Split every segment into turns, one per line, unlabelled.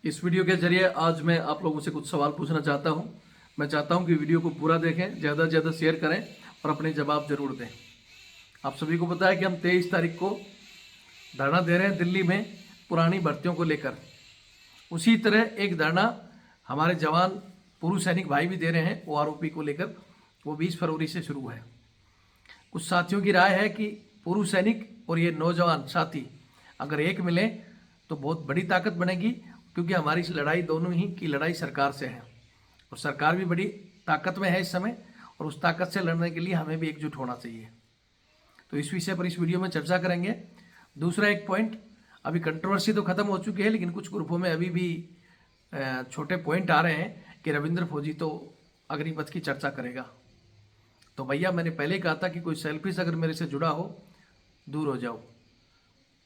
इस वीडियो के जरिए आज मैं आप लोगों से कुछ सवाल पूछना चाहता हूं। मैं चाहता हूं कि वीडियो को पूरा देखें, ज़्यादा से ज़्यादा शेयर करें और अपने जवाब जरूर दें। आप सभी को पता है कि हम 23 तारीख को धरना दे रहे हैं दिल्ली में पुरानी भर्तियों को लेकर। उसी तरह एक धरना हमारे जवान पूर्व सैनिक भाई भी दे रहे हैं OROP को लेकर। वो 20 फरवरी से शुरू है। कुछ साथियों की राय है कि पूर्व सैनिक और ये नौजवान साथी अगर एक मिले तो बहुत बड़ी ताकत बनेगी, क्योंकि हमारी इस लड़ाई दोनों ही की लड़ाई सरकार से है और सरकार भी बड़ी ताकत में है इस समय, और उस ताकत से लड़ने के लिए हमें भी एकजुट होना चाहिए। तो इस विषय पर इस वीडियो में चर्चा करेंगे। दूसरा एक पॉइंट, अभी कंट्रोवर्सी तो खत्म हो चुकी है, लेकिन कुछ ग्रुपों में अभी भी छोटे पॉइंट आ रहे हैं कि रविंद्र फौजी तो अग्निपथ की चर्चा करेगा। तो भैया, मैंने पहले ही कहा था कि कोई सेल्फिश अगर मेरे से जुड़ा हो, दूर हो जाओ।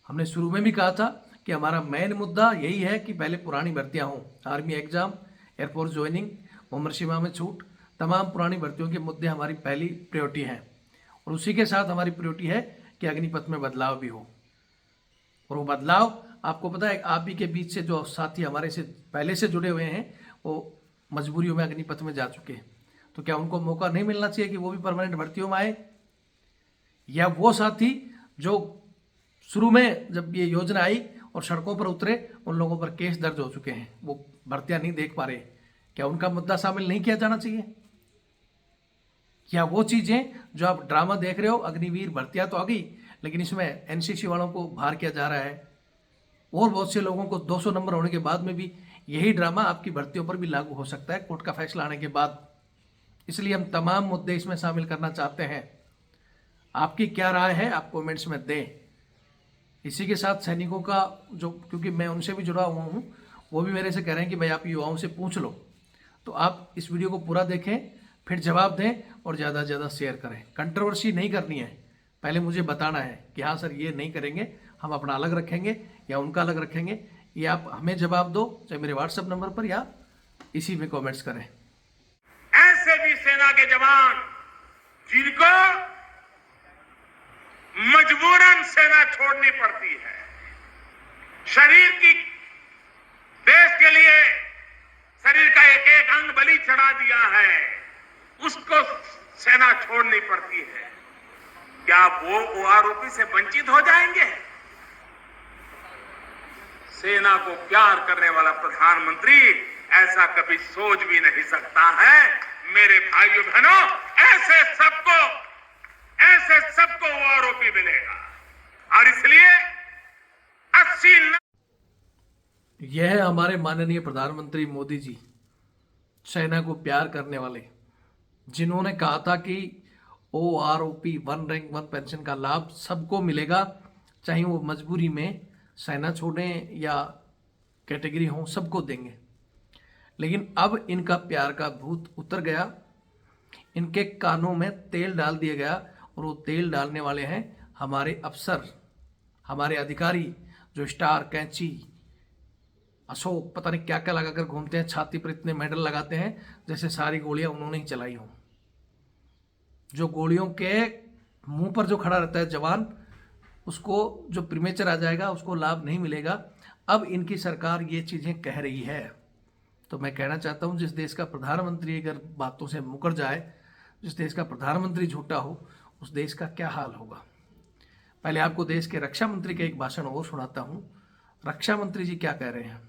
हमने शुरू में भी कहा था कि हमारा मेन मुद्दा यही है कि पहले पुरानी भर्तियां हों, आर्मी एग्जाम, एयरफोर्स ज्वाइनिंग, उम्र सीमा में छूट, तमाम पुरानी भर्तियों के मुद्दे हमारी पहली प्रायोरिटी हैं। और उसी के साथ हमारी प्रायोरिटी है कि अग्निपथ में बदलाव भी हो। और वो बदलाव आपको पता है, आप ही के बीच से जो साथी हमारे से पहले से जुड़े हुए हैं वो मजबूरियों में अग्निपथ में जा चुके हैं। तो क्या उनको मौका नहीं मिलना चाहिए कि वो भी परमानेंट भर्तियों में आए? या वो साथी जो शुरू में जब ये योजना आई और सड़कों पर उतरे, उन लोगों पर केस दर्ज हो चुके हैं, वो भर्तियां नहीं देख पा रहे, क्या उनका मुद्दा शामिल नहीं किया जाना चाहिए? या वो चीजें जो आप ड्रामा देख रहे हो, अग्निवीर भर्तियां तो आ गई, लेकिन इसमें NCC वालों को बाहर किया जा रहा है और बहुत से लोगों को 200 नंबर होने के बाद में भी यही ड्रामा आपकी भर्तियों पर भी लागू हो सकता है कोर्ट का फैसला आने के बाद। इसलिए हम तमाम मुद्दे इसमें शामिल करना चाहते हैं। आपकी क्या राय है, आप कमेंट्स में दें। इसी के साथ सैनिकों का जो, क्योंकि मैं उनसे भी जुड़ा हुआ हूँ, वो भी मेरे से कह रहे हैं कि भाई आप युवाओं से पूछ लो। तो आप इस वीडियो को पूरा देखें, फिर जवाब दें और ज़्यादा से ज़्यादा शेयर करें। कंट्रोवर्सी नहीं करनी है, पहले मुझे बताना है कि हाँ सर ये नहीं करेंगे, हम अपना अलग रखेंगे या उनका अलग रखेंगे। ये आप हमें जवाब दो, चाहे मेरे WhatsApp नंबर पर या इसी में कमेंट्स करें।
ऐसे भी सेना के जवान जिनको मजबूरन सेना छोड़नी पड़ती है, शरीर की देश के लिए शरीर का एक एक अंग बलि चढ़ा दिया है, उसको सेना छोड़नी पड़ती है। क्या वो OROP से वंचित हो जाएंगे? सेना को प्यार करने वाला प्रधानमंत्री ऐसा कभी सोच भी नहीं सकता है। मेरे भाइयों बहनों, ऐसे सबको OROP मिलेगा, और इसलिए 80
यह है हमारे माननीय प्रधानमंत्री मोदी जी, सेना को प्यार करने वाले, जिन्होंने कहा था कि OROP 1 रैंक 1 पेंशन का लाभ सबको मिलेगा, चाहे वो मजबूरी में सेना छोड़ें या कैटेगरी हो, सबको देंगे। लेकिन अब इनका प्यार का भूत उतर गया, इनके कानों में तेल डाल दिया गया, और वो तेल डालने वाले हैं हमारे अफसर, हमारे अधिकारी, जो स्टार, कैंची, अशोक, पता नहीं क्या क्या लगाकर घूमते हैं, छाती पर इतने मेडल लगाते हैं जैसे सारी गोलियां उन्होंने ही चलाई हों। जो गोलियों के मुंह पर जो खड़ा रहता है जवान, उसको जो प्रीमेचर आ जाएगा उसको लाभ नहीं मिलेगा। अब इनकी सरकार ये चीजें कह रही है। तो मैं कहना चाहता हूं, जिस देश का प्रधानमंत्री अगर बातों से मुकर जाए, जिस देश का प्रधानमंत्री झूठा हो, उस देश का क्या हाल होगा। पहले आपको देश के रक्षा मंत्री का एक भाषण और सुनाता हूं। रक्षा मंत्री जी क्या कह रहे हैं,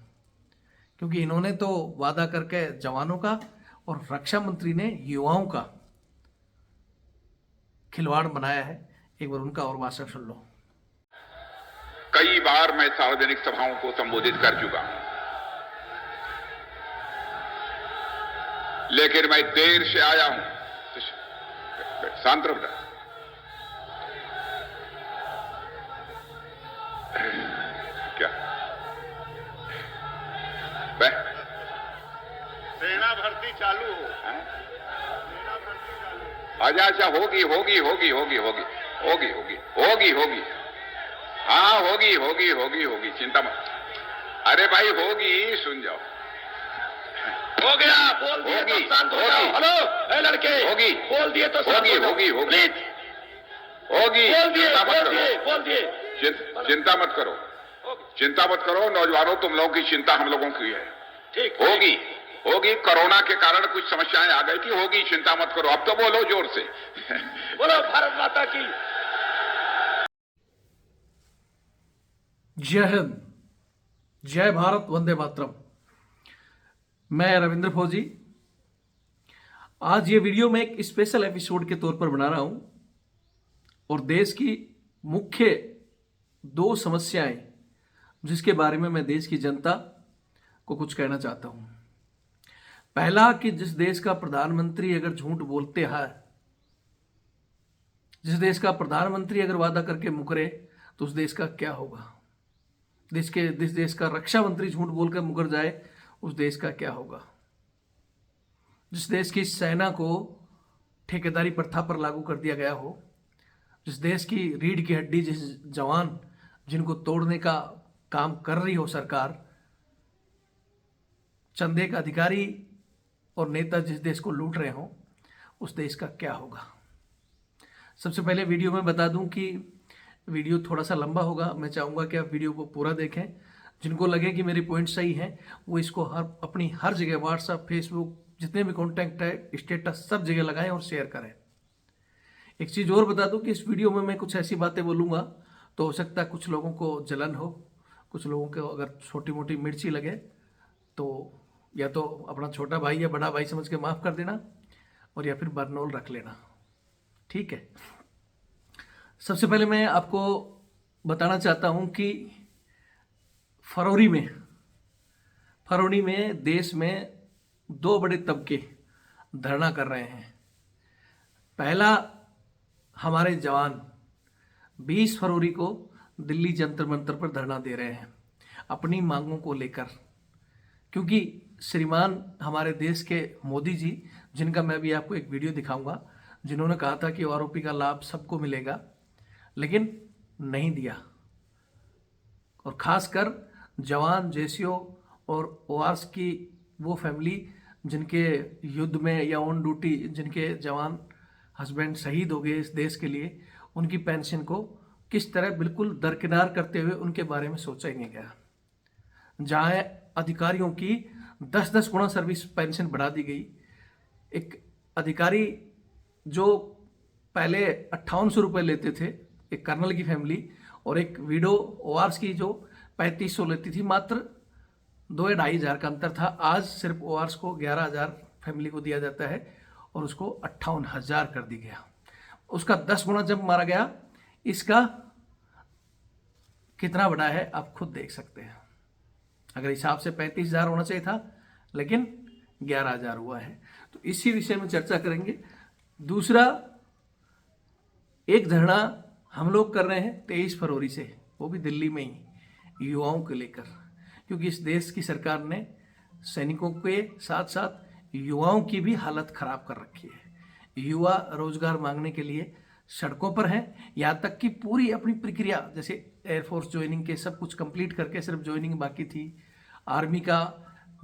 क्योंकि इन्होंने तो वादा करके जवानों का और रक्षा मंत्री ने युवाओं का खिलवाड़ बनाया है। एक बार उनका और भाषण सुन लो।
कई बार मैं सार्वजनिक सभाओं को संबोधित कर चुका हूं, लेकिन मैं देर से आया हूं। शांत रहो। क्या
सेना भर्ती चालू हो?
अच्छा, होगी। हाँ, होगी, चिंता मत। अरे भाई होगी, सुन जाओ।
हो गया, बोल दिए तो शांत हो जाओ। हेलो, ए लड़के, होगी, बोल दिए तो
होगी,
बोल दिए,
चिंता मत करो। चिंता मत करो नौजवानों, तुम लोगों की चिंता हम लोगों की है।
ठीक
होगी होगी, कोरोना के कारण कुछ समस्याएं आ गई थी, होगी, चिंता मत करो। अब तो बोलो जोर से।
बोलो भारत माता की।
जय हिंद, जय भारत, वंदे मातरम। मैं रविंद्र फौजी आज ये वीडियो मैं एक स्पेशल एपिसोड के तौर पर बना रहा हूं और देश की मुख्य 2 समस्याएं जिसके बारे में मैं देश की जनता को कुछ कहना चाहता हूं। पहला कि जिस देश का प्रधानमंत्री अगर झूठ बोलते हैं, जिस देश का प्रधानमंत्री अगर वादा करके मुकरे तो उस देश का क्या होगा। जिस देश का रक्षा मंत्री झूठ बोलकर मुकर जाए उस देश का क्या होगा। जिस देश की सेना को ठेकेदारी प्रथा पर लागू कर दिया गया हो, जिस देश की रीढ़ की हड्डी, जिस जवान जिनको तोड़ने का काम कर रही हो सरकार, चंदे का अधिकारी और नेता जिस देश को लूट रहे हो, उस देश का क्या होगा। सबसे पहले वीडियो में बता दूं कि वीडियो थोड़ा सा लंबा होगा। मैं चाहूँगा कि आप वीडियो को पूरा देखें। जिनको लगे कि मेरे पॉइंट सही हैं वो इसको अपनी हर जगह व्हाट्सएप, फेसबुक, जितने भी कॉन्टैक्ट है, स्टेटस, सब जगह लगाएं और शेयर करें। एक चीज़ और बता दूं कि इस वीडियो में मैं कुछ ऐसी बातें बोलूँगा तो हो सकता है कुछ लोगों को जलन हो, कुछ लोगों को अगर छोटी मोटी मिर्ची लगे तो या तो अपना छोटा भाई या बड़ा भाई समझ के माफ़ कर देना और या फिर बरनौल रख लेना, ठीक है। सबसे पहले मैं आपको बताना चाहता हूं कि फरवरी में देश में 2 बड़े तबके धरना कर रहे हैं। पहला, हमारे जवान 20 फरवरी को दिल्ली जंतर मंतर पर धरना दे रहे हैं अपनी मांगों को लेकर, क्योंकि श्रीमान हमारे देश के मोदी जी, जिनका मैं भी आपको एक वीडियो दिखाऊंगा, जिन्होंने कहा था कि आरोपी का लाभ सबको मिलेगा, लेकिन नहीं दिया। और खासकर जवान, जेसीओ और ओआरएस की वो फैमिली जिनके युद्ध में या ऑन ड्यूटी जिनके जवान हस्बैंड शहीद हो गए इस देश के लिए, उनकी पेंशन को किस तरह बिल्कुल दरकिनार करते हुए उनके बारे में सोचा ही नहीं गया। जहाँ अधिकारियों की 10-10 गुना सर्विस पेंशन बढ़ा दी गई। एक अधिकारी जो पहले 5800 रुपये लेते थे, एक कर्नल की फैमिली, और एक विडो ओआरएस की जो 3500 लेती थी, मात्र 2 या 2,500 का अंतर था। आज सिर्फ ओआरएस को 11,000 फैमिली को दिया जाता है और उसको 58,000 कर दी गया। उसका 10 गुना जब मारा गया, इसका कितना बड़ा है आप खुद देख सकते हैं। अगर हिसाब से 35,000 होना चाहिए था, लेकिन 11,000 हुआ है। तो इसी विषय में चर्चा करेंगे। दूसरा, एक धरना हम लोग कर रहे हैं 23 फरवरी से, वो भी दिल्ली में ही, युवाओं को लेकर, क्योंकि इस देश की सरकार ने सैनिकों के साथ साथ युवाओं की भी हालत खराब कर रखी है। युवा रोजगार मांगने के लिए सड़कों पर हैं, यहाँ तक कि पूरी अपनी प्रक्रिया, जैसे एयरफोर्स ज्वाइनिंग के सब कुछ कंप्लीट करके सिर्फ ज्वाइनिंग बाकी थी, आर्मी का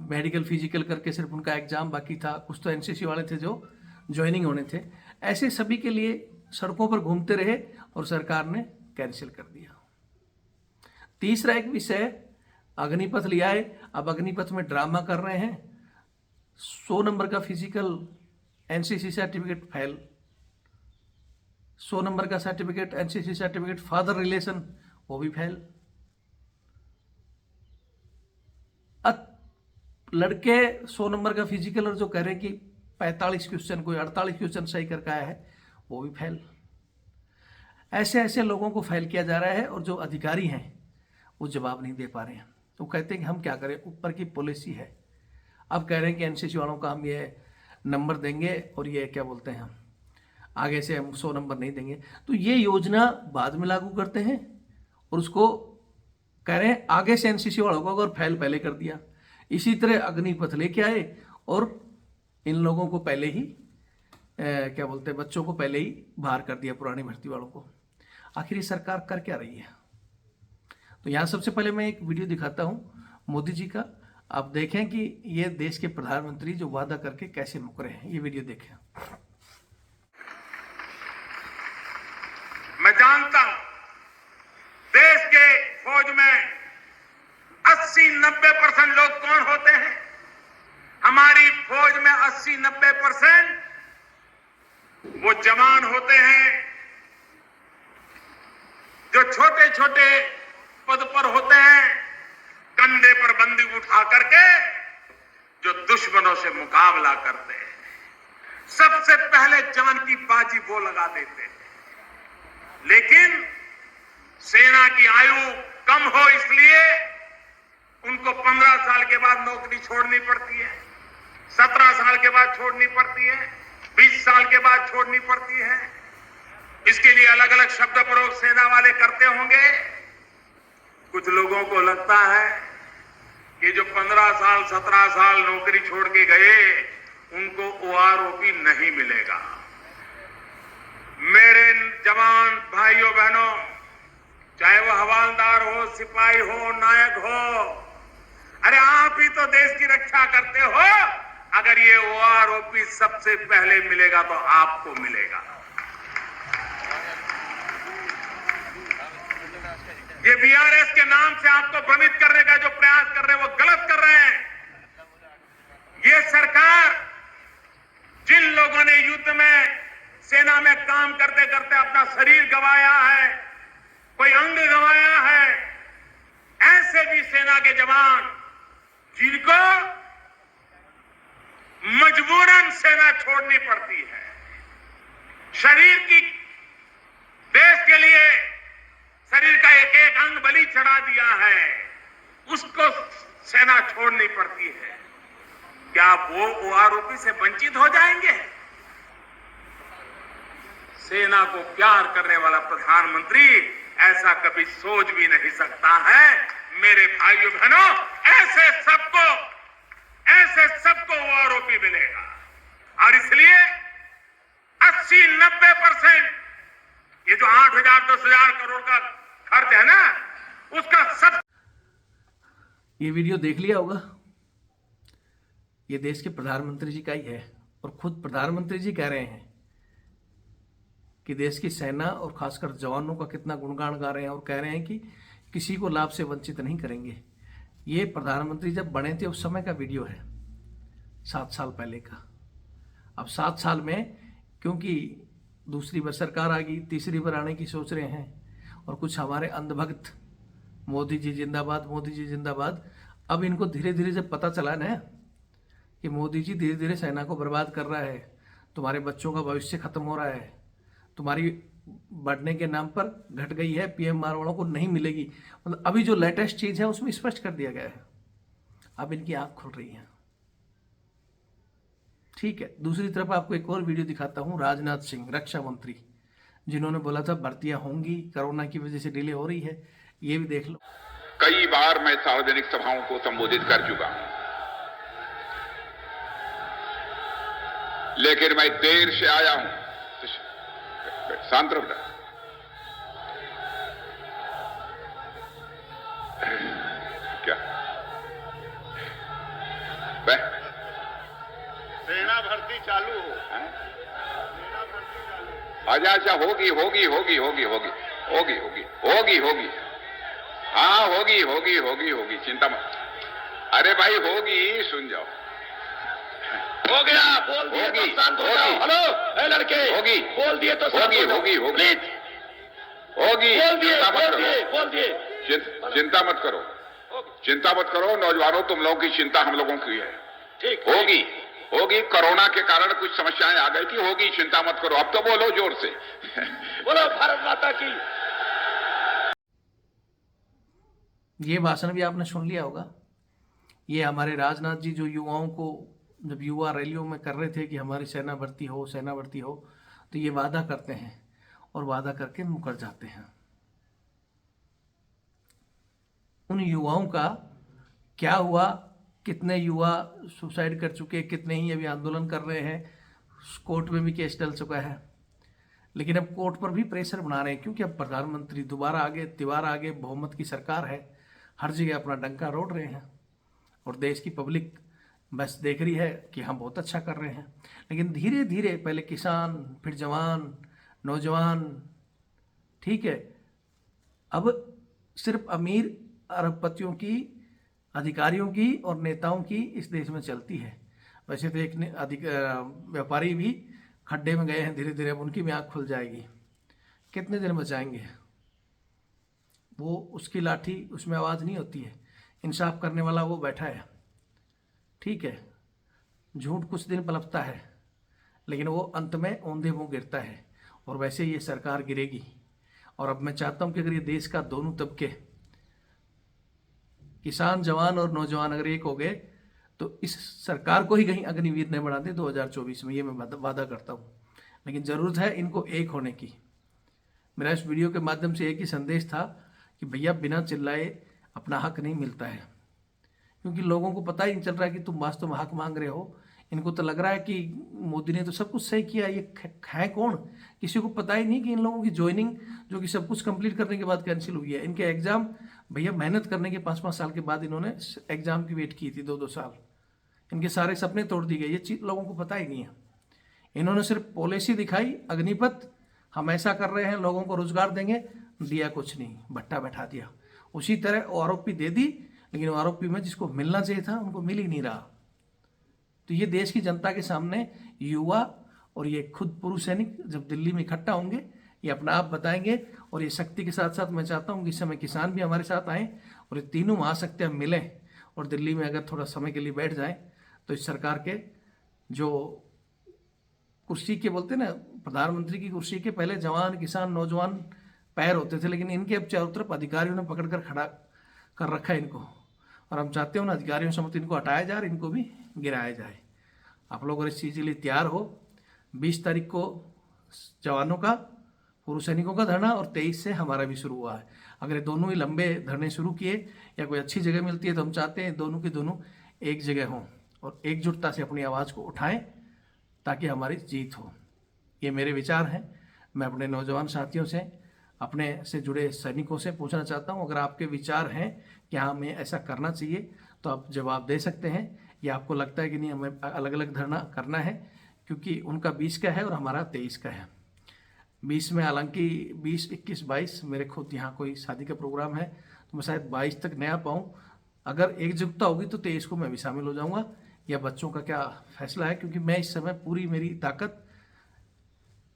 मेडिकल फिजिकल करके सिर्फ उनका एग्जाम बाकी था, कुछ तो एनसीसी वाले थे जो ज्वाइनिंग होने थे, ऐसे सभी के लिए सड़कों पर घूमते रहे और सरकार ने कैंसिल कर दिया। तीसरा एक विषय, अग्निपथ लिया है। अब अग्निपथ में ड्रामा कर रहे हैं। 100 नंबर का physical NCC certificate fail, 100 number का certificate NCC certificate father relation, वो भी फेल। लड़के 100 नंबर का फिजिकल और जो कह रहे हैं कि 45 क्वेश्चन, कोई 48 क्वेश्चन सही करके आया है, वो भी फेल। ऐसे ऐसे लोगों को फेल किया जा रहा है और जो अधिकारी हैं वो जवाब नहीं दे पा रहे हैं। तो कहते हैं कि हम क्या करें, ऊपर की पॉलिसी है। अब कह रहे हैं कि एनसीसी वालों का हम ये नंबर देंगे और ये क्या बोलते हैं, हम आगे से हम 100 नंबर नहीं देंगे। तो ये योजना बाद में लागू करते हैं और उसको कह रहे हैं आगे से एनसीसी वालों को अगर फेल पहले कर दिया। इसी तरह अग्निपथ लेके आए और इन लोगों को पहले ही क्या बोलते हैं, बच्चों को पहले ही बाहर कर दिया, पुरानी भर्ती वालों को। आखिर ये सरकार कर क्या रही है। तो यहाँ सबसे पहले मैं एक वीडियो दिखाता हूँ मोदी जी का, आप देखें कि ये देश के प्रधानमंत्री जो वादा करके कैसे मुकरे हैं। ये वीडियो देखें।
मैं जानता हूं देश के फौज में 80-90% लोग कौन होते हैं? हमारी फौज में 80-90% वो जवान होते हैं जो छोटे छोटे पद पर होते हैं, कंधे पर बंदूक उठा करके जो दुश्मनों से मुकाबला करते हैं। सबसे पहले जान की बाजी वो लगा देते हैं। लेकिन सेना की आयु कम हो इसलिए उनको 15 साल के बाद नौकरी छोड़नी पड़ती है, 17 साल के बाद छोड़नी पड़ती है, 20 साल के बाद छोड़नी पड़ती है। इसके लिए अलग अलग शब्द प्रयोग सेना वाले करते होंगे। कुछ लोगों को लगता है कि जो 15 साल 17 साल नौकरी छोड़ के गए उनको OROP नहीं मिलेगा। मेरे जवान भाइयों बहनों, चाहे वो हवालदार हो, सिपाही हो, नायक हो, अरे आप ही तो देश की रक्षा करते हो। अगर ये OROP सबसे पहले मिलेगा तो आपको मिलेगा। ये BRS के नाम से आपको भ्रमित करने का जो प्रयास कर रहे हैं वो गलत कर रहे हैं। ये सरकार जिन लोगों ने युद्ध में सेना में काम करते करते अपना शरीर गंवाया है, कोई अंग गंवाया है, ऐसे भी सेना के जवान जिनको मजबूरन सेना छोड़नी पड़ती है, शरीर की देश के लिए शरीर का एक एक अंग बलि चढ़ा दिया है, उसको सेना छोड़नी पड़ती है। क्या वो OROP से वंचित हो जाएंगे? सेना को प्यार करने वाला प्रधानमंत्री ऐसा कभी सोच भी नहीं सकता है। मेरे भाइयों बहनों, ऐसे सबको OROP मिलेगा। और इसलिए 80-90% ये जो 8,000-10,000 करोड़ का खर्च है ना, उसका सब।
ये वीडियो देख लिया होगा। ये देश के प्रधानमंत्री जी का ही है और खुद प्रधानमंत्री जी कह रहे हैं कि देश की सेना और खासकर जवानों का कितना गुणगान गा रहे हैं और कह रहे हैं कि किसी को लाभ से वंचित नहीं करेंगे। ये प्रधानमंत्री जब बने थे उस समय का वीडियो है, 7 साल पहले का। अब 7 साल में क्योंकि दूसरी बार सरकार आ गई, तीसरी बार आने की सोच रहे हैं और कुछ हमारे अंधभक्त मोदी जी जिंदाबाद, मोदी जी जिंदाबाद। अब इनको धीरे धीरे जब पता चला ना कि मोदी जी धीरे धीरे सेना को बर्बाद कर रहा है, तुम्हारे बच्चों का भविष्य खत्म हो रहा है, तुम्हारी बढ़ने के नाम पर घट गई है, PMR वालों को नहीं मिलेगी। मतलब अभी जो लेटेस्ट चीज है उसमें स्पष्ट कर दिया गया है। अब इनकी आंख खुल रही है। ठीक है, दूसरी तरफ आपको एक और वीडियो दिखाता हूं। राजनाथ सिंह रक्षा मंत्री, जिन्होंने बोला था भर्तियां होंगी, कोरोना की वजह से डिले हो रही है, ये भी देख लो।
कई बार मैं सार्वजनिक सभाओं को संबोधित कर चुका हूं, लेकिन मैं देर से आया हूं। शांत रहो। क्या
सेना भर्ती चालू हो?
अच्छा, होगी होगी होगी होगी होगी होगी होगी होगी होगी हाँ होगी, चिंता मत। अरे भाई होगी, सुन जाओ।
हो गया, बोल दिए तो शांत हो जाओ। हेलो लड़के, होगी, बोल दिए तो
होगी होगी होगी होगी,
बोल दिए।
चिंता मत करो, चिंता मत करो नौजवानों, तुम लोगों की चिंता हम लोगों की है।
ठीक
होगी होगी, कोरोना के कारण कुछ समस्याएं आ गई थी, होगी, चिंता मत करो। अब तो बोलो जोर से।
बोलो भारत माता की।
ये भाषण भी आपने सुन लिया होगा। ये हमारे राजनाथ जी जो युवाओं को जब युवा रैलियों में कर रहे थे कि हमारी सेना भर्ती हो, सेना भर्ती हो, तो ये वादा करते हैं और वादा करके मुकर जाते हैं। उन युवाओं का क्या हुआ? कितने युवा सुसाइड कर चुके, कितने ही अभी आंदोलन कर रहे हैं, कोर्ट में भी केस डल चुका है। लेकिन अब कोर्ट पर भी प्रेशर बना रहे हैं क्योंकि अब प्रधानमंत्री दोबारा आगे, तिवार आगे, बहुमत की सरकार है, हर जगह अपना डंका रोड़ रहे हैं और देश की पब्लिक बस देख रही है कि हम बहुत अच्छा कर रहे हैं। लेकिन धीरे धीरे पहले किसान, फिर जवान, नौजवान, ठीक है, अब सिर्फ अमीर अरबपतियों की अधिकारियों की और नेताओं की इस देश में चलती है। वैसे तो एक व्यापारी भी खड्डे में गए हैं धीरे धीरे, अब उनकी भी आँख खुल जाएगी। कितने दिन बचाएंगे? वो उसकी लाठी उसमें आवाज़ नहीं होती है, इंसाफ करने वाला वो बैठा है। ठीक है, झूठ कुछ दिन पलपता है लेकिन वो अंत में औंधे मुंह गिरता है, और वैसे ये सरकार गिरेगी। और अब मैं चाहता हूँ कि अगर ये देश का दोनों तबके, किसान, जवान और नौजवान अगर एक हो गए तो इस सरकार को ही कहीं अग्निवीर न बना दे 2024 में, ये मैं वादा करता हूँ। लेकिन ज़रूरत है इनको एक होने की। मेरा इस वीडियो के माध्यम से एक ही संदेश था कि भैया बिना चिल्लाए अपना हक नहीं मिलता है, क्योंकि लोगों को पता ही नहीं चल रहा है कि तुम वास्तव में हक मांग रहे हो। इनको तो लग रहा है कि मोदी ने तो सब कुछ सही किया, ये है कौन? किसी को पता ही नहीं कि इन लोगों की ज्वाइनिंग जो कि सब कुछ कंप्लीट करने के बाद कैंसिल हुई है। इनके एग्ज़ाम, भैया मेहनत करने के 5-5 साल के बाद इन्होंने एग्ज़ाम की वेट की थी 2-2 साल। इनके सारे सपने तोड़ दिए गए, ये चीज़ लोगों को पता ही नहीं है। इन्होंने सिर्फ पॉलिसी दिखाई, अग्निपथ, हम ऐसा कर रहे हैं, लोगों को रोजगार देंगे, दिया कुछ नहीं, भट्टा बैठा दिया। उसी तरह आरोपी दे दी, लेकिन आरोपी में जिसको मिलना चाहिए था उनको मिल ही नहीं रहा। तो ये देश की जनता के सामने युवा और ये खुद पुरुष सैनिक जब दिल्ली में इकट्ठा होंगे, ये अपना आप बताएंगे। और ये शक्ति के साथ साथ मैं चाहता हूँ कि इस समय किसान भी हमारे साथ आएँ और ये तीनों महाशक्तियाँ मिलें और दिल्ली में अगर थोड़ा समय के लिए बैठ जाएं तो इस सरकार के जो कुर्सी के बोलते हैं ना, प्रधानमंत्री की कुर्सी के पहले जवान, किसान, नौजवान पैर होते थे, लेकिन इनके अब चारों तरफ अधिकारियों ने पकड़ कर खड़ा कर रखा है इनको। और हम चाहते हो ना अधिकारियों से मत इनको हटाया जाए, इनको भी गिराया जाए। आप लोग अगर इस चीज़ के लिए तैयार हो, 20 तारीख को जवानों का, पूर्व सैनिकों का धरना और 23 से हमारा भी शुरू हुआ है। अगर ये दोनों ही लंबे धरने शुरू किए या कोई अच्छी जगह मिलती है तो हम चाहते हैं दोनों के दोनों एक जगह हों और एकजुटता से अपनी आवाज़ को उठाएं ताकि हमारी जीत हो। ये मेरे विचार हैं। मैं अपने नौजवान साथियों से, अपने से जुड़े सैनिकों से पूछना चाहता हूं, अगर आपके विचार हैं कि हाँ हमें ऐसा करना चाहिए तो आप जवाब दे सकते हैं, या आपको लगता है कि नहीं हमें अलग अलग धरना करना है, क्योंकि उनका 20 का है और हमारा 23 का है। 20 में हालांकि 20, 21, 22 मेरे खुद यहाँ कोई शादी का प्रोग्राम है तो मैं शायद 22 तक नहीं आ पाऊँ। अगर एकजुटता होगी तो 23 को मैं भी शामिल हो जाऊँगा, या बच्चों का क्या फैसला है, क्योंकि मैं इस समय पूरी मेरी ताकत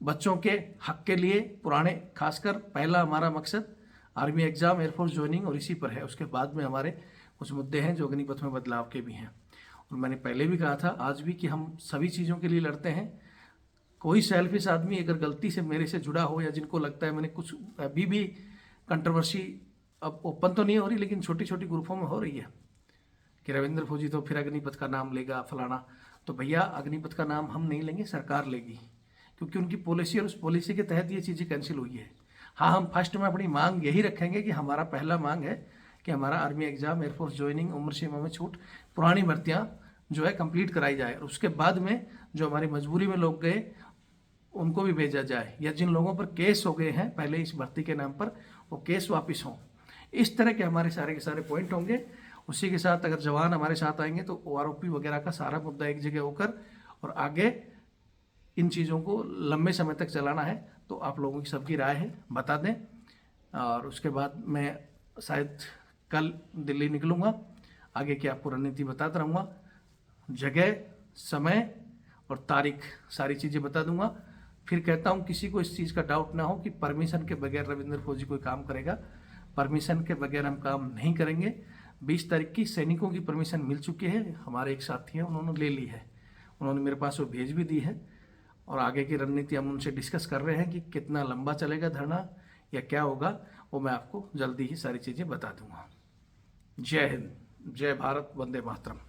बच्चों के हक के लिए, पुराने खासकर पहला हमारा मकसद आर्मी एग्जाम, एयरफोर्स ज्वाइनिंग और इसी पर है। उसके बाद में हमारे कुछ मुद्दे हैं जो अग्निपथ में बदलाव के भी हैं। और मैंने पहले भी कहा था, आज भी, कि हम सभी चीज़ों के लिए लड़ते हैं। कोई सेल्फिश आदमी अगर गलती से मेरे से जुड़ा हो या जिनको लगता है मैंने कुछ, अभी भी कंट्रोवर्सी अब ओपन तो नहीं हो रही लेकिन छोटी छोटी ग्रुपों में हो रही है कि रविंद्र फौजी तो फिर अग्निपथ का नाम लेगा फलाना, तो भैया अग्निपथ का नाम हम नहीं लेंगे, सरकार लेगी, क्योंकि उनकी पॉलिसी और उस पॉलिसी के तहत ये चीज़ें कैंसिल हुई है। हाँ, हम फर्स्ट में अपनी मांग यही रखेंगे कि हमारा पहला मांग है कि हमारा आर्मी एग्जाम, एयरफोर्स ज्वाइनिंग, उम्र सीमा में छूट, पुरानी भर्तियाँ जो है कंप्लीट कराई जाए, और उसके बाद में जो हमारी मजबूरी में लोग गए उनको भी भेजा जाए, या जिन लोगों पर केस हो गए हैं पहले इस भर्ती के नाम पर वो केस वापस हों। इस तरह के हमारे सारे के सारे पॉइंट होंगे। उसी के साथ अगर जवान हमारे साथ आएंगे तो आरोपी वगैरह का सारा मुद्दा एक जगह होकर और आगे इन चीज़ों को लंबे समय तक चलाना है। तो आप लोगों की सबकी राय है, बता दें। और उसके बाद मैं शायद कल दिल्ली निकलूँगा, आगे की आपको रणनीति बताता रहूँगा, जगह, समय और तारीख सारी चीज़ें बता दूंगा। फिर कहता हूँ किसी को इस चीज़ का डाउट ना हो कि परमिशन के बगैर रविंद्र फौजी कोई काम करेगा। परमिशन के बगैर हम काम नहीं करेंगे। 20 तारीख की सैनिकों की परमिशन मिल चुकी है, हमारे एक साथी हैं उन्होंने ले ली है, उन्होंने मेरे पास वो भेज भी दी है। और आगे की रणनीति हम उनसे डिस्कस कर रहे हैं कि कितना लंबा चलेगा धरना या क्या होगा, वो मैं आपको जल्दी ही सारी चीज़ें बता दूंगा। जय हिंद, जय भारत, वंदे मातरम।